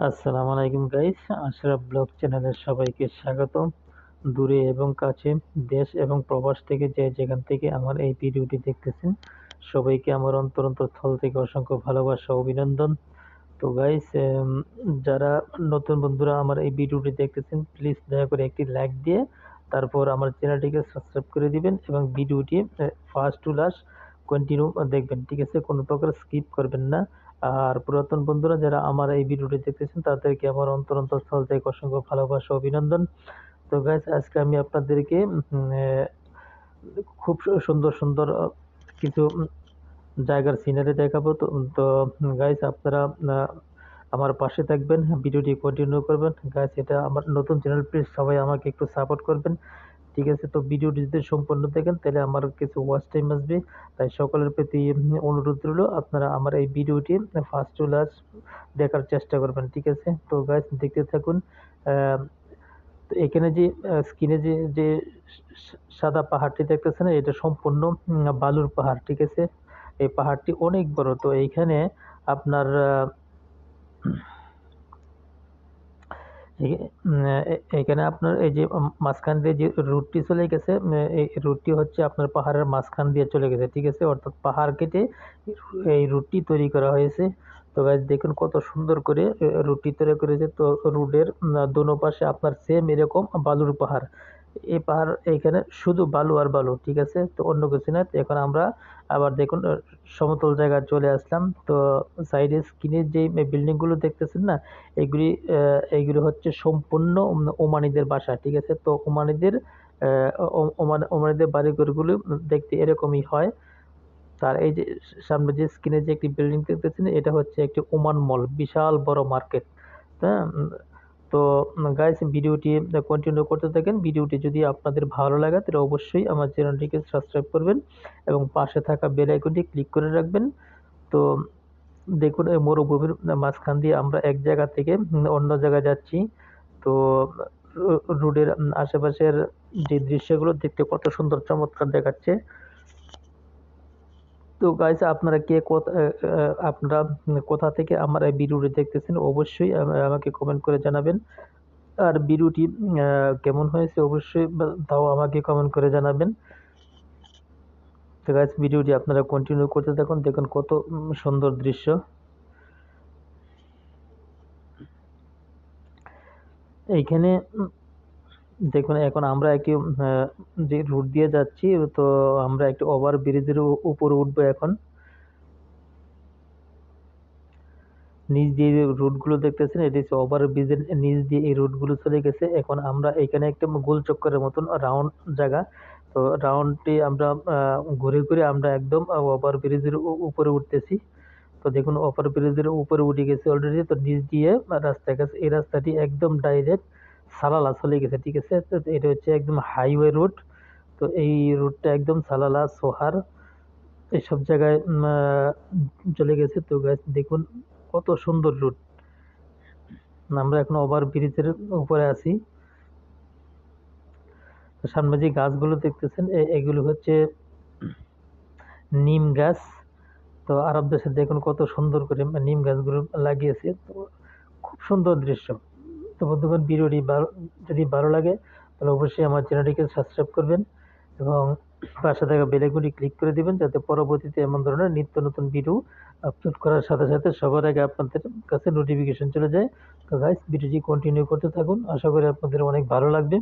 আসসালামু আলাইকুম guys, Ashraf blog চ্যানেলের সবাইকে স্বাগতম। দূরে এবং কাছে, দেশ এবং প্রবাস থেকে যেখান থেকে আমার এই ভিডিওটি দেখতেছেন, সবাইকে আমার অন্তরস্থল থেকে অসংখ্য ভালোবাসা ও অভিনন্দন। তো গাইস, যারা নতুন বন্ধুরা আমার এই ভিডিওটি দেখতেছেন, প্লিজ দয়া করে একটি লাইক দিয়ে তারপর আমার চ্যানেলটিকে সাবস্ক্রাইব করে দিবেন এবং ভিডিওটি ফার্স্ট টু লাস্ট কন্টিনিউ দেখবেন, ঠিক আছে? কোনো প্রকার স্কিপ করবেন না। আর পুরাতন বন্ধুরা যারা আমার এই ভিডিওটি দেখতেছেন, তাদেরকে আমার অন্তরস্থল থেকে অসংখ্য ভালোবাসা ও অভিনন্দন। তো গাইস, আজকে আমি আপনাদেরকে খুব সুন্দর সুন্দর কিছু জায়গার সিনারি দেখাবো। তো গাইস, আপনারা আমার পাশে থাকবেন, ভিডিওটি কন্টিনিউ করবেন। গাইস, এটা আমার নতুন চ্যানেল, প্লিজ সবাই আমাকে একটু সাপোর্ট করবেন, ঠিক আছে? তো ভিডিওটি যদি সম্পূর্ণ দেখেন তাহলে আমার কিছু ওয়াচ টাইম আসবে। তাই সকলের প্রতি অনুরোধ রইল, আপনারা আমার এই ভিডিওটি ফার্স্ট টু লাস্ট দেখার চেষ্টা করবেন, ঠিক আছে? তো গাইস, দেখতে থাকুন। আহ, তো এখানে যে স্ক্রিনে যে সাদা পাহাড়টি দেখতেছেন, এটা সম্পূর্ণ বালুর পাহাড়, ঠিক আছে? এই পাহাড়টি অনেক বড়। তো এইখানে আপনার এখানে আপনার এই যে মাঝখান দিয়ে যে রুটটি চলে গেছে, এই রুটটি হচ্ছে আপনার পাহাড়ের মাঝখান দিয়ে চলে গেছে, ঠিক আছে? অর্থাৎ পাহাড় কেটে এই রুটটি তৈরি করা হয়েছে। তো গাইস, দেখুন কত সুন্দর করে রুটটি তৈরি করেছে। তো রুটের দোনো পাশে আপনার সেম এরকম বালুর পাহাড়। এই পাহাড়, এইখানে শুধু বালু আর বালু, ঠিক আছে? তো অন্য কিছু না। তো এখন আমরা আবার দেখুন সমতল জায়গায় চলে আসলাম। তো সাইডে স্ক্রিনের যে বিল্ডিং গুলো দেখতেছেন না, এইগুলি হচ্ছে সম্পূর্ণ ওমানিদের বাসা, ঠিক আছে? তো ওমানিদের ওমানিদের বাড়িঘরগুলো দেখতে এরকমই হয়। তার এই যে সামনে যে স্ক্রিনে যে একটি বিল্ডিং দেখতেছেন, এটা হচ্ছে একটি ওমান মল, বিশাল বড় মার্কেট। হ্যাঁ। তো গাইস, ভিডিওটি কন্টিনিউ করতে থাকেন। ভিডিওটি যদি আপনাদের ভালো লাগে তাহলে অবশ্যই আমার চ্যানেলটিকে সাবস্ক্রাইব করবেন এবং পাশে থাকা বেল আইকনটি ক্লিক করে রাখবেন। তো দেখুন, এই মরুভূমির মাঝখান দিয়ে আমরা এক জায়গা থেকে অন্য জায়গায় যাচ্ছি। তো রোডের আশেপাশের যে দৃশ্যগুলো দেখতে কত সুন্দর চমৎকার দেখাচ্ছে। তো গাইস, আপনারা কে আপনারা কোথা থেকে আমার এই ভিডিওটি দেখতেছেন, অবশ্যই আমাকে কমেন্ট করে জানাবেন। আর ভিডিওটি কেমন হয়েছে অবশ্যই তাও আমাকে কমেন্ট করে জানাবেন। তো গাইস, ভিডিওটি আপনারা কন্টিনিউ করতে থাকুন, দেখুন কত সুন্দর দৃশ্য। এইখানে দেখুন, এখন আমরা একটি যে রুট দিয়ে যাচ্ছি, তো আমরা একটি ওভার ব্রিজের উপরে উঠবো এখন। নিচ দিয়ে যে রুটগুলো দেখতেছেন, এটি হচ্ছে ওভার ব্রিজের নিচ দিয়ে এই রুটগুলো চলে গেছে। এখন আমরা এখানে একটা গোল চক্করের মতন রাউন্ড জায়গা। তো রাউন্ডটি আমরা ঘুরে ঘুরে আমরা একদম ওভার ব্রিজের উপরে উঠতেছি। তো দেখুন, ওভার ব্রিজের উপরে উঠে গেছে অলরেডি। তো নিচ দিয়ে রাস্তা গেছে, এই রাস্তাটি একদম ডাইরেক্ট সালালা চলে গেছে, ঠিক আছে? তো এটা হচ্ছে একদম হাইওয়ে রুট। তো এই রুটটা একদম সালালা, সোহার এসব জায়গায় চলে গেছে। তো গাইস, দেখুন কত সুন্দর রুট। আমরা এখন ওভার ব্রিজের উপরে আছি। তো সামনে যে গাছগুলো দেখতেছেন, এগুলো হচ্ছে নিম গাছ। তো আরব দেশে দেখুন কত সুন্দর করে নিম গাছগুলো লাগিয়েছে। তো খুব সুন্দর দৃশ্য। তো বন্ধুগণ, ভিডিওটি যদি ভালো লাগে তাহলে অবশ্যই আমার চ্যানেলটিকে সাবস্ক্রাইব করবেন এবং পাশে থাকা বেল আইকনটি ক্লিক করে দিবেন, যাতে পরবর্তীতে এমন ধরনের নিত্য নতুন ভিডিও আপলোড করার সাথে সাথে সবার আগে আপনাদের কাছে নোটিফিকেশন চলে যায়। তো গাইস, ভিডিওটি কন্টিনিউ করতে থাকুন, আশা করি আপনাদের অনেক ভালো লাগবে।